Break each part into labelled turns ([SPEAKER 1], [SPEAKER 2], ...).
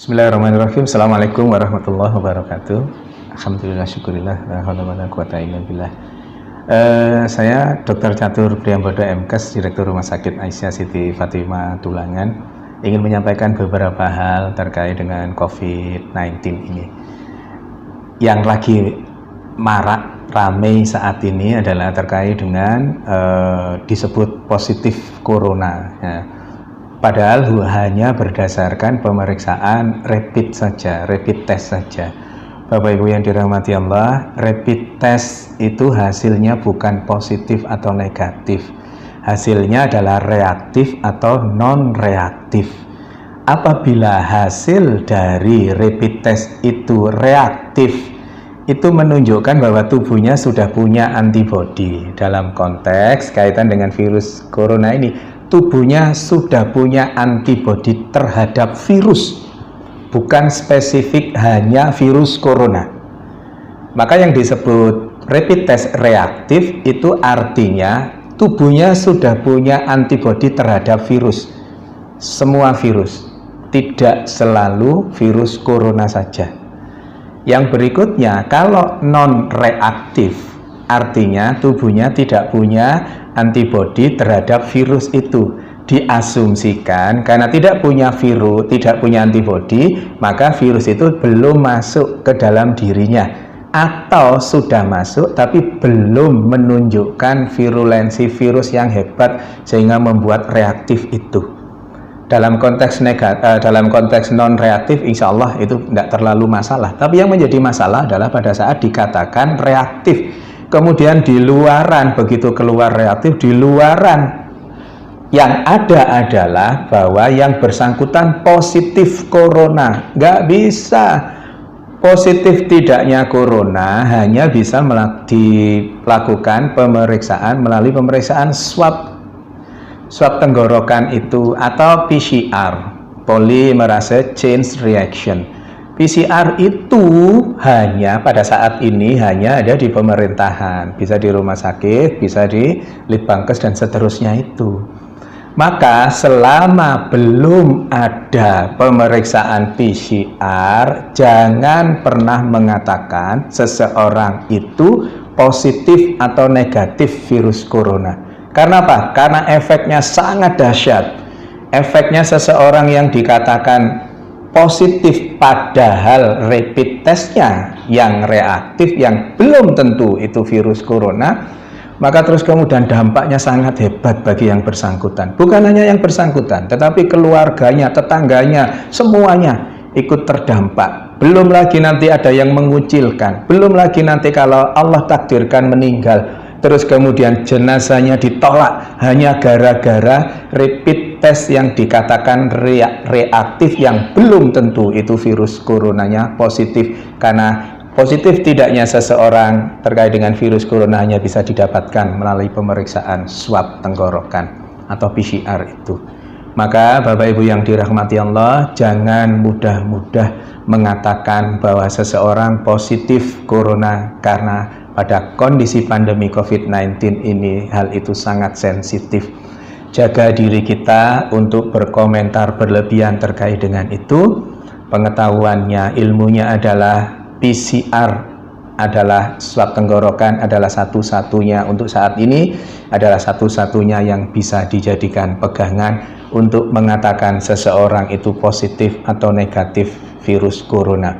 [SPEAKER 1] Bismillahirrahmanirrahim. Assalamualaikum warahmatullahi wabarakatuh. Alhamdulillah, syukurillah, la haula wala quwata illa billah. Saya Dr. Catur Priambodo MKes, Direktur Rumah Sakit Aisyah Siti Fatimah Tulangan, ingin menyampaikan beberapa hal terkait dengan COVID-19 ini. Yang lagi marak ramai saat ini adalah terkait dengan disebut positif corona ya. Padahal hanya berdasarkan pemeriksaan rapid saja, rapid test saja. Bapak Ibu yang dirahmati Allah, rapid test itu hasilnya bukan positif atau negatif. Hasilnya adalah reaktif atau non-reaktif. Apabila hasil dari rapid test itu reaktif, itu menunjukkan bahwa tubuhnya sudah punya antibodi. Dalam konteks kaitan dengan virus corona ini, tubuhnya sudah punya antibodi terhadap virus, bukan spesifik hanya virus corona. Maka yang disebut rapid test reaktif itu artinya tubuhnya sudah punya antibodi terhadap virus, semua virus, tidak selalu virus corona saja. Yang berikutnya, kalau non reaktif artinya tubuhnya tidak punya antibodi terhadap virus itu. Diasumsikan karena tidak punya virus, tidak punya antibodi, maka virus itu belum masuk ke dalam dirinya, atau sudah masuk tapi belum menunjukkan virulensi virus yang hebat sehingga membuat reaktif itu. Dalam konteks dalam konteks non reaktif, insya Allah itu tidak terlalu masalah. Tapi yang menjadi masalah adalah pada saat dikatakan reaktif, kemudian di luaran, begitu keluar reaktif, di luaran yang ada adalah bahwa yang bersangkutan positif corona. Nggak bisa. Positif tidaknya corona hanya bisa dilakukan pemeriksaan melalui pemeriksaan swab tenggorokan itu, atau PCR, polymerase chain reaction. PCR itu hanya pada saat ini hanya ada di pemerintahan, bisa di rumah sakit, bisa di Litbangkes dan seterusnya itu. Maka selama belum ada pemeriksaan PCR, jangan pernah mengatakan seseorang itu positif atau negatif virus corona. Karena apa? Karena efeknya sangat dahsyat. Efeknya seseorang yang dikatakan positif padahal rapid testnya yang reaktif, yang belum tentu itu virus corona, maka terus kemudian dampaknya sangat hebat bagi yang bersangkutan. Bukan hanya yang bersangkutan, tetapi keluarganya, tetangganya, semuanya ikut terdampak. Belum lagi nanti ada yang mengucilkan, belum lagi nanti kalau Allah takdirkan meninggal, terus kemudian jenazahnya ditolak hanya gara-gara rapid test yang dikatakan reaktif, yang belum tentu itu virus coronanya positif. Karena positif tidaknya seseorang terkait dengan virus corona hanya bisa didapatkan melalui pemeriksaan swab tenggorokan atau PCR itu. Maka Bapak Ibu yang dirahmati Allah, jangan mudah-mudah mengatakan bahwa seseorang positif corona, karena pada kondisi pandemi COVID-19 ini hal itu sangat sensitif. Jaga diri kita untuk berkomentar berlebihan terkait dengan itu. Pengetahuannya, ilmunya adalah PCR adalah swab tenggorokan, adalah satu-satunya untuk saat ini, adalah satu-satunya yang bisa dijadikan pegangan untuk mengatakan seseorang itu positif atau negatif virus corona,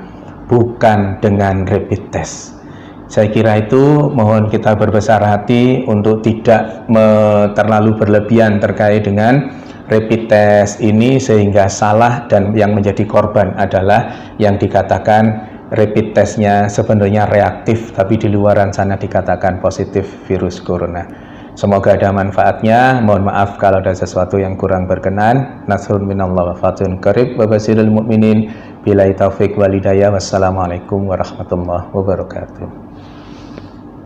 [SPEAKER 1] bukan dengan rapid test. Saya kira itu, mohon kita berbesar hati untuk tidak terlalu berlebihan terkait dengan rapid test ini sehingga salah, dan yang menjadi korban adalah yang dikatakan rapid testnya sebenarnya reaktif tapi di luaran sana dikatakan positif virus corona. Semoga ada manfaatnya. Mohon maaf kalau ada sesuatu yang kurang berkenan. Nasrun minallah wa fatun qarib wa basirul mu'minin. Billahi taufiq wal hidayah. Wassalamualaikum warahmatullahi wabarakatuh.